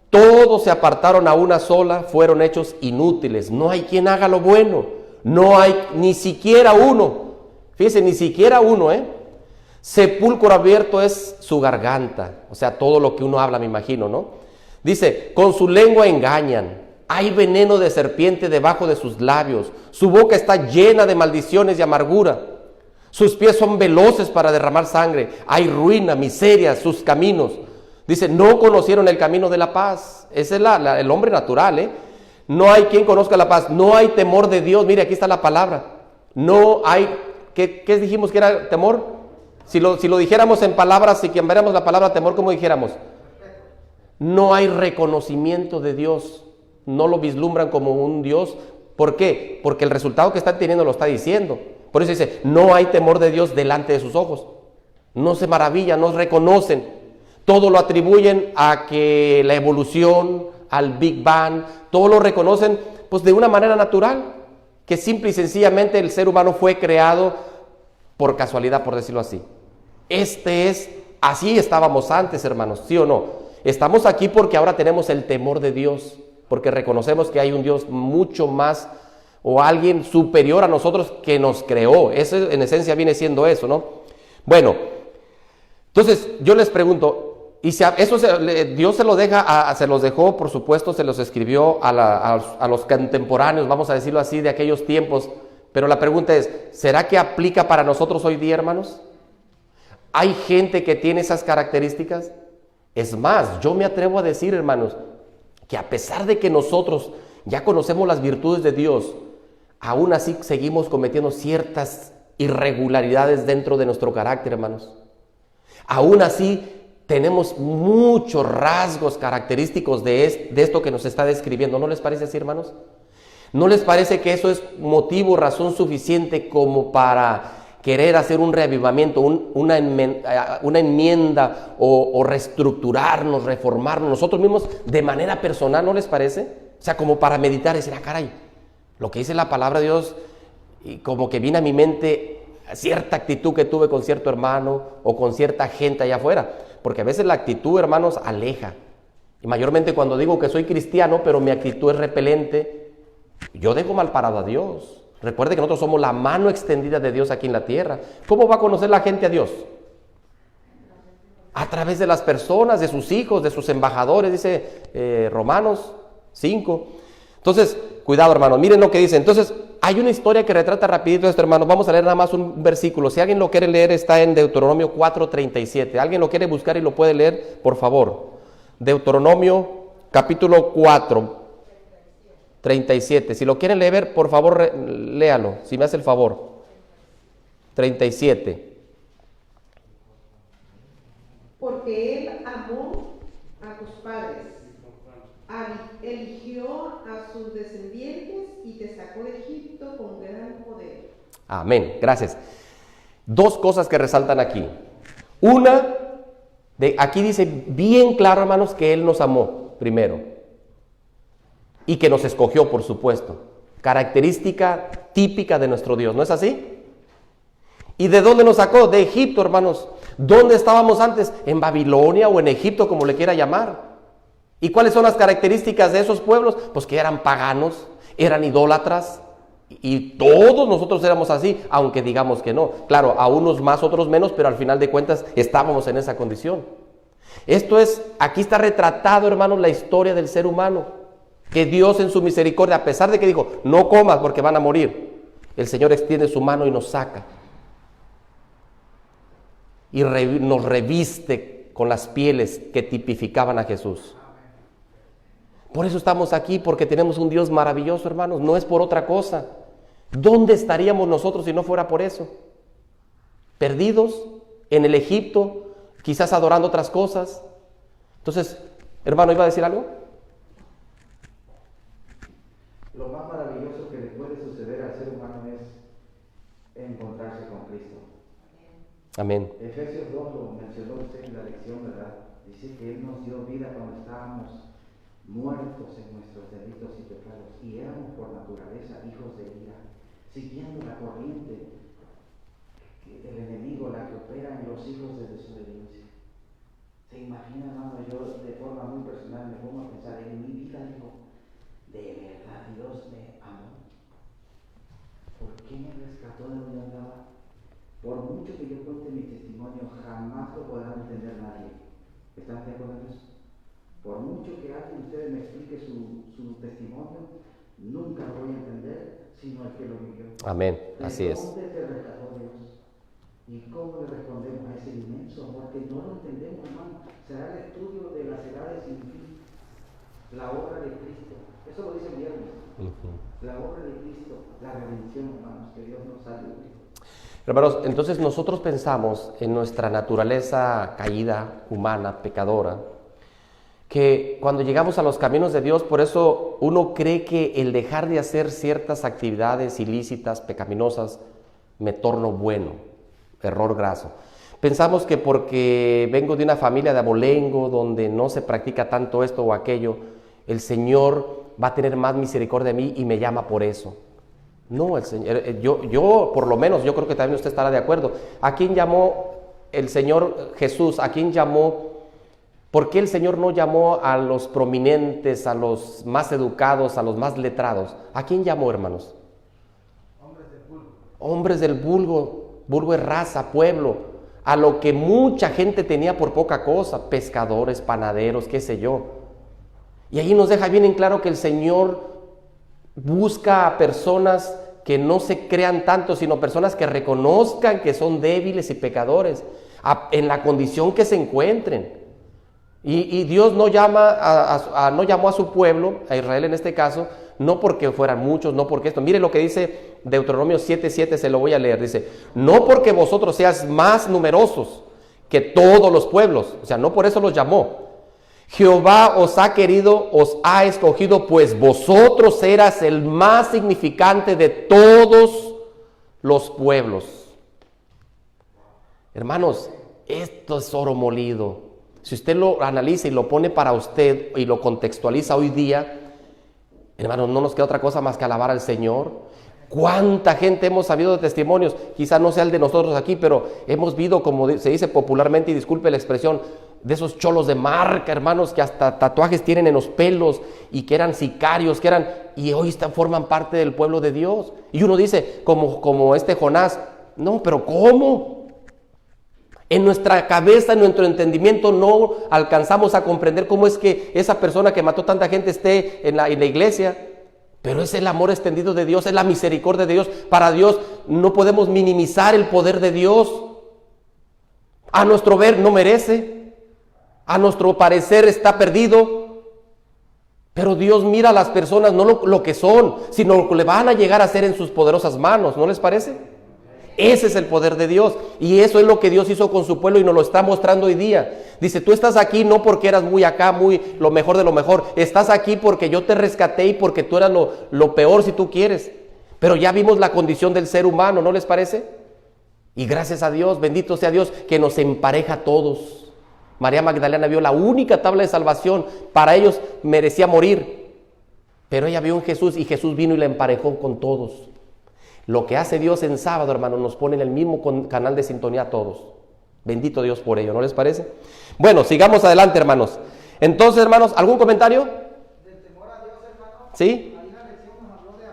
Todos se apartaron a una sola, fueron hechos inútiles. No hay quien haga lo bueno, no hay ni siquiera uno. Fíjense, ni siquiera uno, Sepulcro abierto es su garganta, o sea, todo lo que uno habla, me imagino, ¿no? Dice, con su lengua engañan, hay veneno de serpiente debajo de sus labios, su boca está llena de maldiciones y amargura. Sus pies son veloces para derramar sangre. Hay ruina, miseria, sus caminos. Dice, no conocieron el camino de la paz. Ese es el hombre natural, No hay quien conozca la paz. No hay temor de Dios. Mire, aquí está la palabra. No hay, ¿qué dijimos que era temor? Si lo dijéramos en palabras, si cambiáramos la palabra temor, ¿cómo dijéramos? No hay reconocimiento de Dios. No lo vislumbran como un Dios. ¿Por qué? Porque el resultado que están teniendo lo está diciendo. Por eso dice, no hay temor de Dios delante de sus ojos. No se maravillan, no reconocen. Todo lo atribuyen a que la evolución, al Big Bang, todo lo reconocen pues de una manera natural, que simple y sencillamente el ser humano fue creado por casualidad, por decirlo así. Así estábamos antes, hermanos, ¿sí o no? Estamos aquí porque ahora tenemos el temor de Dios, porque reconocemos que hay un Dios mucho más o alguien superior a nosotros que nos creó. Eso en esencia viene siendo eso, ¿no? Bueno, entonces yo les pregunto, y eso Dios se los dejó, por supuesto, se los escribió a los contemporáneos, vamos a decirlo así, de aquellos tiempos, pero la pregunta es, ¿será que aplica para nosotros hoy día, hermanos? ¿Hay gente que tiene esas características? Es más, yo me atrevo a decir, hermanos, que a pesar de que nosotros ya conocemos las virtudes de Dios, aún así seguimos cometiendo ciertas irregularidades dentro de nuestro carácter, hermanos. Aún así tenemos muchos rasgos característicos de esto que nos está describiendo. ¿No les parece así, hermanos? ¿No les parece que eso es motivo, razón suficiente como para querer hacer un reavivamiento, una enmienda o reestructurarnos, reformarnos nosotros mismos de manera personal? ¿No les parece? O sea, como para meditar y decir, caray, lo que dice la palabra de Dios, y como que viene a mi mente cierta actitud que tuve con cierto hermano o con cierta gente allá afuera, porque a veces la actitud, hermanos, aleja, y mayormente cuando digo que soy cristiano, pero mi actitud es repelente, yo dejo mal parado a Dios. Recuerde que nosotros somos la mano extendida de Dios aquí en la tierra. ¿Cómo va a conocer la gente a Dios? A través de las personas, de sus hijos, de sus embajadores, dice Romanos 5. Entonces, cuidado, hermanos, miren lo que dice. Entonces, hay una historia que retrata rapidito esto, hermanos. Vamos a leer nada más un versículo. Si alguien lo quiere leer, está en Deuteronomio 4:37. ¿Alguien lo quiere buscar y lo puede leer? Por favor. Deuteronomio capítulo 4:37. Si lo quieren leer, por favor, léalo, si me hace el favor. 37. Porque Él amó a tus padres, eligió a sus descendientes y te sacó de Egipto con gran poder. Amén, gracias. Dos cosas que resaltan aquí. Una, aquí dice bien claro, hermanos, que Él nos amó primero y que nos escogió, por supuesto. Característica típica de nuestro Dios, ¿no es así? ¿Y de dónde nos sacó? De Egipto, hermanos. ¿Dónde estábamos antes? En Babilonia o en Egipto, como le quiera llamar. ¿Y cuáles son las características de esos pueblos? Pues que eran paganos, eran idólatras, y todos nosotros éramos así, aunque digamos que no. Claro, a unos más, otros menos, pero al final de cuentas estábamos en esa condición. Esto es, aquí está retratado, hermanos, la historia del ser humano, que Dios en su misericordia, a pesar de que dijo, no comas porque van a morir, el Señor extiende su mano y nos saca. Y nos reviste con las pieles que tipificaban a Jesús. Por eso estamos aquí, porque tenemos un Dios maravilloso, hermanos, no es por otra cosa. ¿Dónde estaríamos nosotros si no fuera por eso? Perdidos en el Egipto, quizás adorando otras cosas. Entonces, hermano, ¿iba a decir algo? Lo más maravilloso que le puede suceder al ser humano es encontrarse con Cristo. Amén. Efesios 2 lo mencionó usted en la lección, ¿verdad? Dice que Él nos dio vida cuando estábamos muertos en nuestros delitos y pecados, y éramos por naturaleza hijos de ira, siguiendo la corriente del enemigo, la que opera en los hijos de desobediencia. ¿Se imagina, hermano? Yo de forma muy personal me pongo a pensar en mi vida, digo, ¿de verdad Dios me amó? ¿Por qué me rescató de donde andaba? Por mucho que yo cuente mi testimonio, jamás lo podrá entender nadie. ¿Están de acuerdo en eso? Por mucho que alguien de ustedes me explique su testimonio, nunca lo voy a entender, sino el que lo vivió. Amén, así es. ¿De dónde te rescató Dios? ¿Y cómo le respondemos a ese inmenso amor que no lo entendemos, hermano? Será el estudio de las edades sin fin, la obra de Cristo. Eso lo dice el viernes. La obra de Cristo, la redención, hermanos, que Dios nos ayude. Hermanos, entonces nosotros pensamos en nuestra naturaleza caída, humana, pecadora, que cuando llegamos a los caminos de Dios, por eso uno cree que el dejar de hacer ciertas actividades ilícitas, pecaminosas, me torno bueno. Error graso. Pensamos que porque vengo de una familia de abolengo, donde no se practica tanto esto o aquello, el Señor va a tener más misericordia de mí y me llama por eso. No, el Señor, yo por lo menos, yo creo que también usted estará de acuerdo. ¿A quién llamó el Señor Jesús? ¿A quién llamó? ¿Por qué el Señor no llamó a los prominentes, a los más educados, a los más letrados? ¿A quién llamó, hermanos? Hombres del vulgo. Hombres del vulgo, vulgo es raza, pueblo, a lo que mucha gente tenía por poca cosa, pescadores, panaderos, qué sé yo. Y ahí nos deja bien en claro que el Señor busca a personas que no se crean tanto, sino personas que reconozcan que son débiles y pecadores, en la condición que se encuentren. Y Dios no llamó a su pueblo, a Israel en este caso, no porque fueran muchos, no porque esto. Mire lo que dice Deuteronomio 7:7, se lo voy a leer. Dice, no porque vosotros seas más numerosos que todos los pueblos, o sea, no por eso los llamó. Jehová os ha querido, os ha escogido, pues vosotros eras el más significante de todos los pueblos. Hermanos, esto es oro molido. Si usted lo analiza y lo pone para usted y lo contextualiza hoy día, hermanos, no nos queda otra cosa más que alabar al Señor. ¿Cuánta gente hemos sabido de testimonios? Quizá no sea el de nosotros aquí, pero hemos visto, como se dice popularmente, y disculpe la expresión, de esos cholos de marca, hermanos, que hasta tatuajes tienen en los pelos y que eran sicarios, y hoy forman parte del pueblo de Dios. Y uno dice, como este Jonás, no, pero ¿cómo? En nuestra cabeza, en nuestro entendimiento, no alcanzamos a comprender cómo es que esa persona que mató tanta gente esté en la iglesia. Pero es el amor extendido de Dios, es la misericordia de Dios. Para Dios no podemos minimizar el poder de Dios. A nuestro ver no merece, a nuestro parecer está perdido. Pero Dios mira a las personas no lo que son, sino lo que le van a llegar a hacer en sus poderosas manos, ¿no les parece? Ese es el poder de Dios, y eso es lo que Dios hizo con su pueblo y nos lo está mostrando hoy día. Dice, tú estás aquí no porque eras muy acá, muy lo mejor de lo mejor. Estás aquí porque yo te rescaté y porque tú eras lo peor si tú quieres. Pero ya vimos la condición del ser humano, ¿no les parece? Y gracias a Dios, bendito sea Dios, que nos empareja a todos. María Magdalena vio la única tabla de salvación. Para ellos merecía morir, pero ella vio en Jesús y Jesús vino y la emparejó con todos. Lo que hace Dios en sábado, hermanos, nos pone en el mismo canal de sintonía a todos. Bendito Dios por ello, ¿no les parece? Bueno, sigamos adelante, hermanos. Entonces, hermanos, ¿algún comentario? Del temor a Dios, hermano. ¿Sí? Ahí la lección nos habló de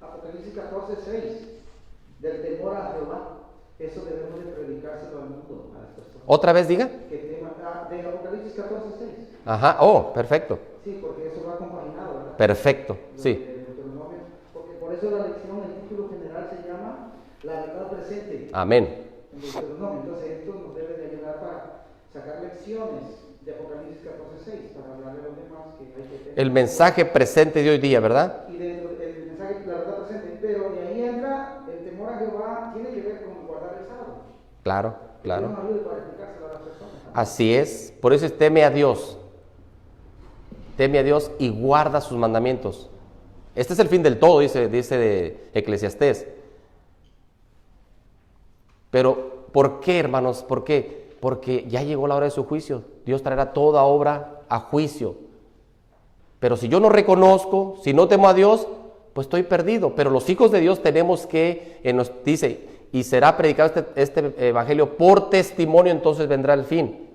Apocalipsis 14:6. Del temor a Jehová. Eso debemos de predicárselo al mundo, a las personas. ¿Otra vez diga? De Apocalipsis 14:6. Ajá, oh, perfecto. Sí, porque eso va compaginado, ¿verdad? Perfecto, sí. Porque por eso la lección, el título general se llama La verdad presente. Amén. Entonces esto nos debe de ayudar para sacar lecciones de Apocalipsis 14:6 para hablarle a los demás que hay que tener. El mensaje presente de hoy día, ¿verdad? Y dentro del mensaje, la verdad presente, pero de ahí entra el temor a Jehová, tiene que ver con guardar el sábado. Claro, claro. Que nos ayude para explicárselo a las personas. Así es, por eso es teme a Dios. Teme a Dios y guarda sus mandamientos. Este es el fin del todo, dice de Eclesiastés. Pero, ¿por qué, hermanos? ¿Por qué? Porque ya llegó la hora de su juicio. Dios traerá toda obra a juicio. Pero si yo no reconozco, si no temo a Dios, pues estoy perdido. Pero los hijos de Dios tenemos que, dice, y será predicado este evangelio por testimonio, entonces vendrá el fin.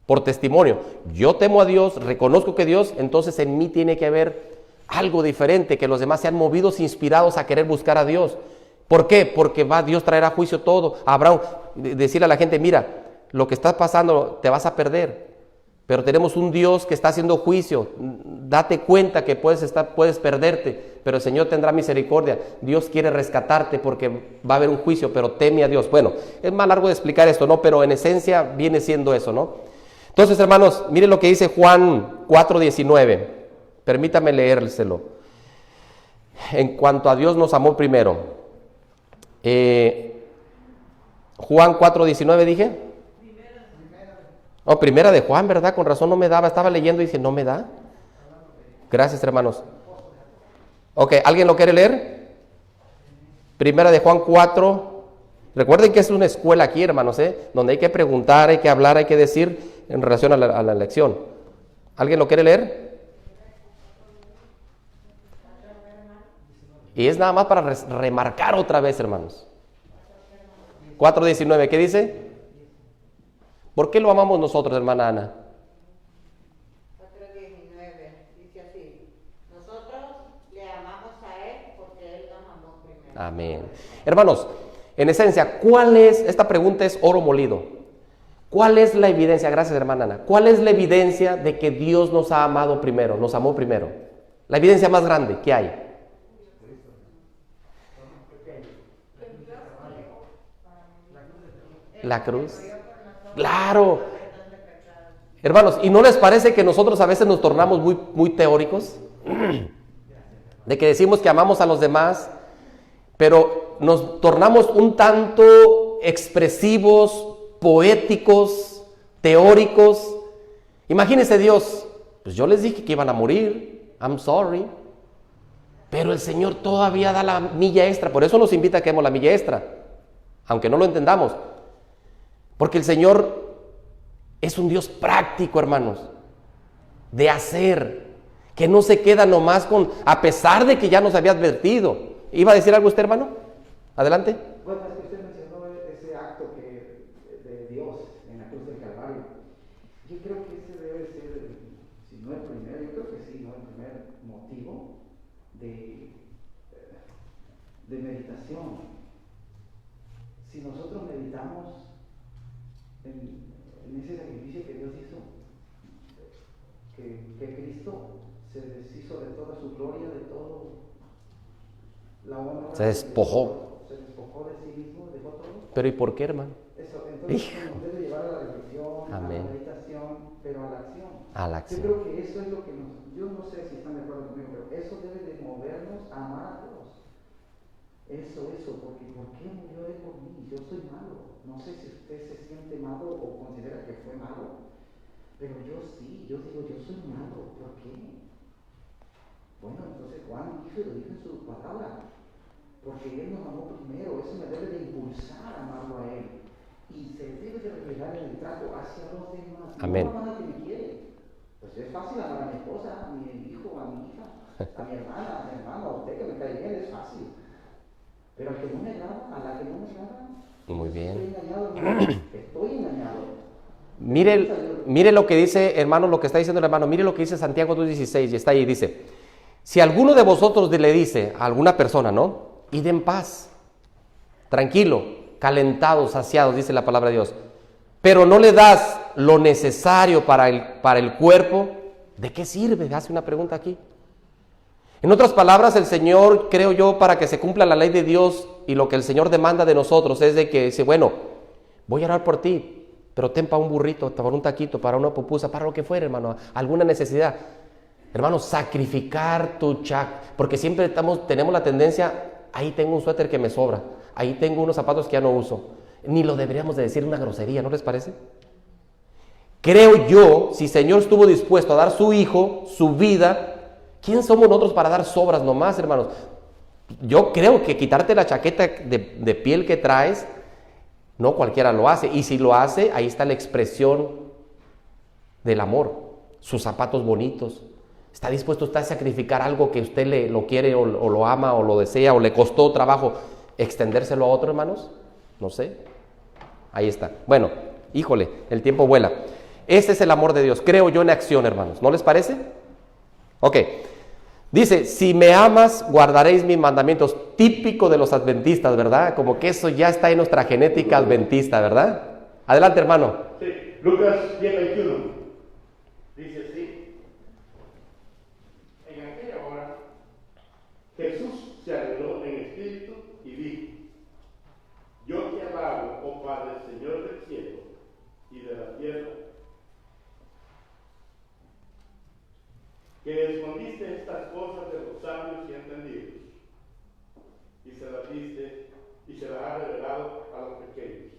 Por testimonio. Yo temo a Dios, reconozco que Dios, entonces en mí tiene que haber algo diferente, que los demás sean movidos, inspirados a querer buscar a Dios. ¿Por qué? Porque Dios traerá a juicio todo. Habrá decirle a la gente, mira, lo que está pasando te vas a perder, pero tenemos un Dios que está haciendo juicio. Date cuenta que puedes perderte, pero el Señor tendrá misericordia. Dios quiere rescatarte porque va a haber un juicio, pero teme a Dios. Bueno, es más largo de explicar esto, ¿no? Pero en esencia viene siendo eso, ¿no? Entonces, hermanos, miren lo que dice Juan 4:19. Permítame leérselo. En cuanto a Dios nos amó primero. Juan 4:19 dije. Primera de Juan, ¿verdad? Con razón no me daba. Estaba leyendo y dije, ¿no me da? Gracias, hermanos. Ok, ¿alguien lo quiere leer? Primera de Juan 4. Recuerden que es una escuela aquí, hermanos, donde hay que preguntar, hay que hablar, hay que decir en relación a la lección. ¿Alguien lo quiere leer? Y es nada más para remarcar otra vez, hermanos. 4:19, ¿qué dice? ¿Por qué lo amamos nosotros, hermana Ana? 4:19, dice así: nosotros le amamos a Él porque Él nos amó primero. Amén. Hermanos, en esencia, ¿cuál es? Esta pregunta es oro molido. ¿Cuál es la evidencia? Gracias, hermana Ana. ¿Cuál es la evidencia de que Dios nos ha amado primero, nos amó primero? La evidencia más grande que hay. La cruz. Claro. Hermanos, ¿y no les parece que nosotros a veces nos tornamos muy teóricos? De que decimos que amamos a los demás, pero nos tornamos un tanto expresivos, poéticos, teóricos. Imagínense Dios, pues yo les dije que iban a morir, I'm sorry, pero el Señor todavía da la milla extra. Por eso nos invita a que demos la milla extra, aunque no lo entendamos, porque el Señor es un Dios práctico, hermanos, de hacer, que no se queda nomás a pesar de que ya nos había advertido. ¿Iba a decir algo usted, hermano? Adelante. Bueno, es que usted mencionó ese acto de Dios en la cruz del Calvario. Yo creo que ese debe ser, si no el primero, yo creo que sí, no el primer motivo de meditación. Si nosotros meditamos en ese sacrificio que Dios hizo, que Cristo se deshizo de toda su gloria, de todo la honra. Se despojó. Se despojó de sí mismo, dejó todo. Pero ¿y por qué, hermano? Eso, entonces nos debe llevar a la reflexión, Amén. a la meditación, pero a la acción. A la Yo acción. creo que eso es lo que yo no sé si están de acuerdo conmigo, pero eso debe de movernos a amar a Dios. Eso, porque ¿por qué murió Él por mí? Yo soy malo. No sé si usted se siente malo o considera que fue malo, pero yo sí, yo digo, yo soy malo. ¿Por qué? Bueno, entonces Juan dijo y lo dijo en su palabra, porque Él nos amó primero. Eso me debe de impulsar a amarlo a Él. Y se debe de reflejar en el trato hacia los demás. Amén. No a la que me quiere. Pues es fácil amar a mi esposa, a mi hijo, a mi hija, a mi hermana, a mi hermano, a usted que me cae bien, es fácil. Pero al que no me agrada, a la que no me agrada, Muy bien. estoy engañado, hermano. Estoy engañado. Mire lo que dice, hermano, lo que está diciendo el hermano. Mire lo que dice Santiago 2:16, y está ahí, dice: si alguno de vosotros le dice a alguna persona, ¿no? Id en paz, tranquilo, calentados, saciados, dice la palabra de Dios, pero no le das lo necesario para el cuerpo, ¿de qué sirve? Hace una pregunta aquí. En otras palabras, el Señor, creo yo, para que se cumpla la ley de Dios y lo que el Señor demanda de nosotros es de que dice, bueno, voy a orar por ti, pero ten para un burrito, para un taquito, para una pupusa, para lo que fuera, hermano, alguna necesidad. Hermano, sacrificar tu porque siempre tenemos la tendencia, ahí tengo un suéter que me sobra, ahí tengo unos zapatos que ya no uso. Ni lo deberíamos de decir una grosería, ¿no les parece? Creo yo, si el Señor estuvo dispuesto a dar su hijo, su vida, ¿quién somos nosotros para dar sobras nomás, hermanos? Yo creo que quitarte la chaqueta de piel que traes, no cualquiera lo hace. Y si lo hace, ahí está la expresión del amor. Sus zapatos bonitos. ¿Está dispuesto usted a sacrificar algo que usted lo quiere o lo ama o lo desea o le costó trabajo extendérselo a otro, hermanos? No sé. Ahí está. Bueno, híjole, el tiempo vuela. Este es el amor de Dios. Creo yo en acción, hermanos. ¿No les parece? Ok. Dice, si me amas, guardaréis mis mandamientos. Típico de los adventistas, ¿verdad? Como que eso ya está en nuestra genética adventista, ¿verdad? Adelante, hermano. Sí, Lucas 10:21. Dice así. En aquella hora, Jesús se arregló en espíritu y dijo, yo te alabo, oh Padre, Señor del cielo y de la tierra, que escondiste estas cosas de los sabios y entendidos, y se las diste y se las has revelado a los pequeños.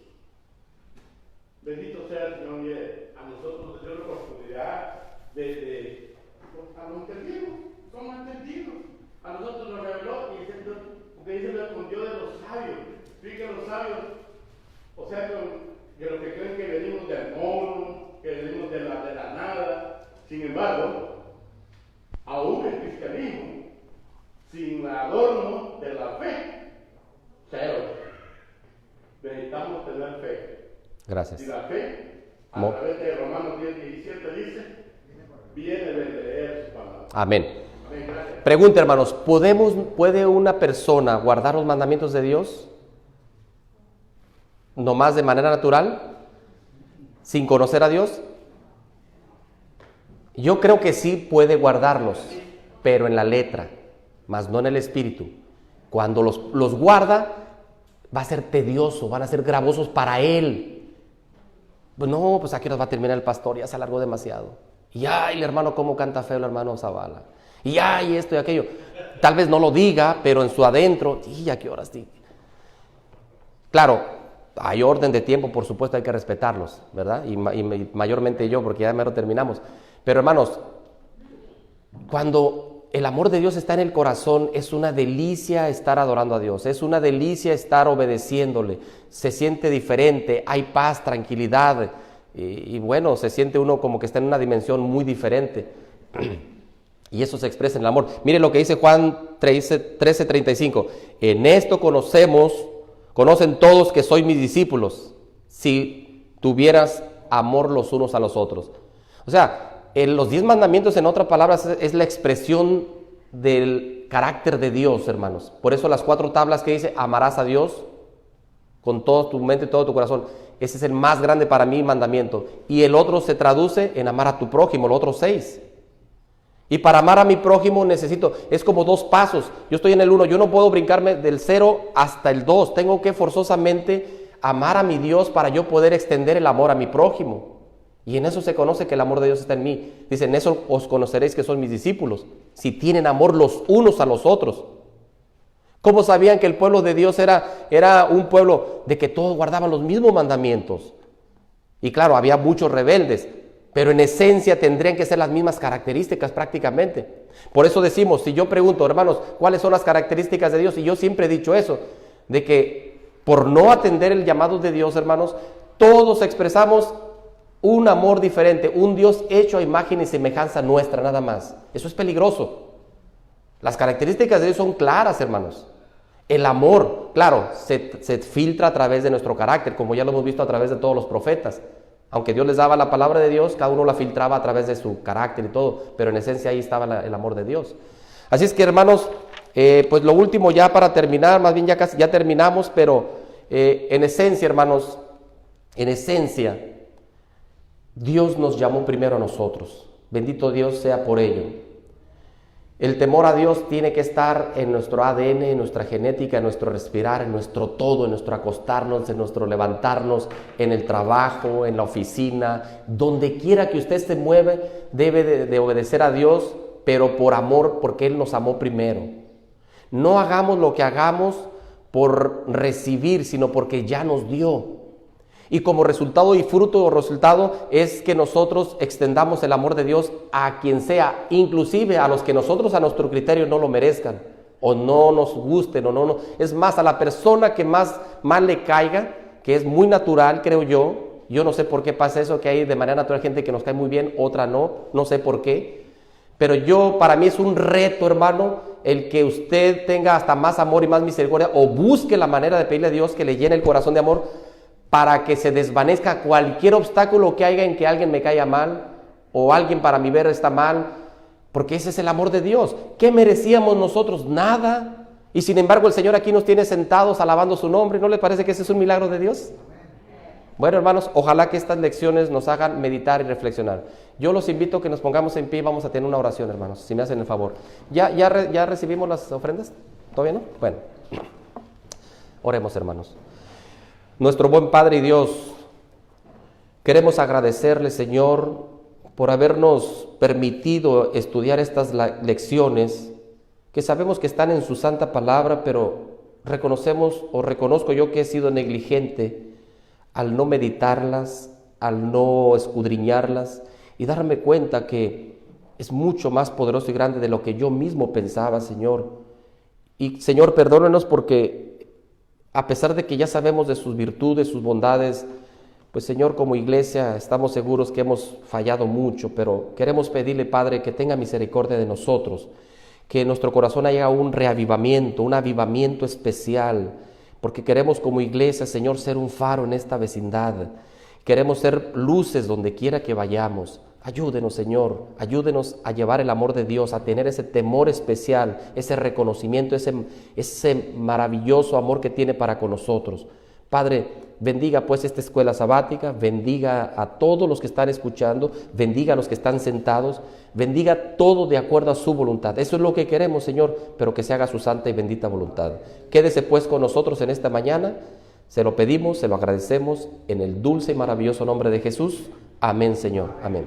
Bendito sea el Señor, y a nosotros nos dio la oportunidad a los entendidos, somos entendidos. A nosotros nos reveló y dice lo escondió de los sabios. Fíjense los sabios, o sea, de los que creen que venimos del mono, que venimos de la nada. Sin embargo, aún el cristianismo, sin el adorno de la fe, cero. Necesitamos tener fe. Gracias. Y la fe, a través de Romanos 10:17 dice, viene de leer su palabra. Amén. Amén, gracias. Pregunta, hermanos, ¿puede una persona guardar los mandamientos de Dios nomás de manera natural, sin conocer a Dios? Yo creo que sí puede guardarlos, pero en la letra, más no en el espíritu. Cuando los guarda, va a ser tedioso, van a ser gravosos para él. Pues no, pues aquí nos va a terminar el pastor, ya se alargó demasiado. Y ay, el hermano cómo canta feo el hermano Zavala. Y ay, esto y aquello. Tal vez no lo diga, pero en su adentro, y a qué horas diga. Claro, hay orden de tiempo, por supuesto hay que respetarlos, ¿verdad? Y mayormente yo, porque ya mero terminamos. Pero hermanos, cuando el amor de Dios está en el corazón, es una delicia estar adorando a Dios, es una delicia estar obedeciéndole, se siente diferente, hay paz, tranquilidad, y bueno, se siente uno como que está en una dimensión muy diferente, y eso se expresa en el amor. Mire lo que dice Juan 13:35, en esto conocen todos que sois mis discípulos, si tuvieras amor los unos a los otros. O sea, los 10 mandamientos, en otras palabras, es la expresión del carácter de Dios, hermanos. Por eso las 4 tablas que dice, amarás a Dios con toda tu mente y todo tu corazón. Ese es el más grande para mí mandamiento. Y el otro se traduce en amar a tu prójimo, los otros 6. Y para amar a mi prójimo es como 2 pasos. Yo estoy en el 1, yo no puedo brincarme del 0 hasta el 2. Tengo que forzosamente amar a mi Dios para yo poder extender el amor a mi prójimo. Y en eso se conoce que el amor de Dios está en mí. Dice, en eso os conoceréis que son mis discípulos, si tienen amor los unos a los otros. ¿Cómo sabían que el pueblo de Dios era un pueblo de que todos guardaban los mismos mandamientos? Y claro, había muchos rebeldes, pero en esencia tendrían que ser las mismas características prácticamente. Por eso decimos, si yo pregunto, hermanos, ¿cuáles son las características de Dios? Y yo siempre he dicho eso, de que por no atender el llamado de Dios, hermanos, todos expresamos un amor diferente, un Dios hecho a imagen y semejanza nuestra, nada más. Eso es peligroso. Las características de Dios son claras, hermanos. El amor, claro, se filtra a través de nuestro carácter, como ya lo hemos visto a través de todos los profetas. Aunque Dios les daba la palabra de Dios, cada uno la filtraba a través de su carácter y todo, pero en esencia ahí estaba el amor de Dios. Así es que, hermanos, pues lo último ya para terminar, más bien ya terminamos, pero en esencia, hermanos, en esencia, Dios nos llamó primero a nosotros. Bendito Dios sea por ello. El temor a Dios tiene que estar en nuestro ADN, en nuestra genética, en nuestro respirar, en nuestro todo, en nuestro acostarnos, en nuestro levantarnos, en el trabajo, en la oficina, donde quiera que usted se mueva, debe de obedecer a Dios, pero por amor, porque Él nos amó primero. No hagamos lo que hagamos por recibir, sino porque ya nos dio. Y como resultado y fruto o resultado es que nosotros extendamos el amor de Dios a quien sea, inclusive a los que nosotros a nuestro criterio no lo merezcan, o no nos gusten, o no. Es más, a la persona que más mal le caiga, que es muy natural, creo yo no sé por qué pasa eso, que hay de manera natural gente que nos cae muy bien, otra no sé por qué, pero para mí es un reto, hermano, el que usted tenga hasta más amor y más misericordia, o busque la manera de pedirle a Dios que le llene el corazón de amor, para que se desvanezca cualquier obstáculo que haya en que alguien me caiga mal, o alguien para mi ver está mal, porque ese es el amor de Dios. ¿Qué merecíamos nosotros? Nada. Y sin embargo el Señor aquí nos tiene sentados alabando su nombre. ¿No le parece que ese es un milagro de Dios? Bueno, hermanos, ojalá que estas lecciones nos hagan meditar y reflexionar. Yo los invito a que nos pongamos en pie y vamos a tener una oración, hermanos, si me hacen el favor. ¿Ya recibimos las ofrendas? ¿Todavía no? Bueno, oremos, hermanos. Nuestro buen Padre y Dios, queremos agradecerle, Señor, por habernos permitido estudiar estas lecciones que sabemos que están en su santa palabra, pero reconozco yo que he sido negligente al no meditarlas, al no escudriñarlas y darme cuenta que es mucho más poderoso y grande de lo que yo mismo pensaba, Señor. Y, Señor, perdónenos porque a pesar de que ya sabemos de sus virtudes, sus bondades, pues, Señor, como iglesia estamos seguros que hemos fallado mucho, pero queremos pedirle, Padre, que tenga misericordia de nosotros, que en nuestro corazón haya un reavivamiento, un avivamiento especial, porque queremos como iglesia, Señor, ser un faro en esta vecindad. Queremos ser luces donde quiera que vayamos. Ayúdenos, Señor, ayúdenos a llevar el amor de Dios, a tener ese temor especial, ese reconocimiento, ese maravilloso amor que tiene para con nosotros. Padre, bendiga pues esta escuela sabática, bendiga a todos los que están escuchando, bendiga a los que están sentados, bendiga todo de acuerdo a su voluntad. Eso es lo que queremos, Señor, pero que se haga su santa y bendita voluntad. Quédese pues con nosotros en esta mañana, se lo pedimos, se lo agradecemos, en el dulce y maravilloso nombre de Jesús. Amén, Señor, amén.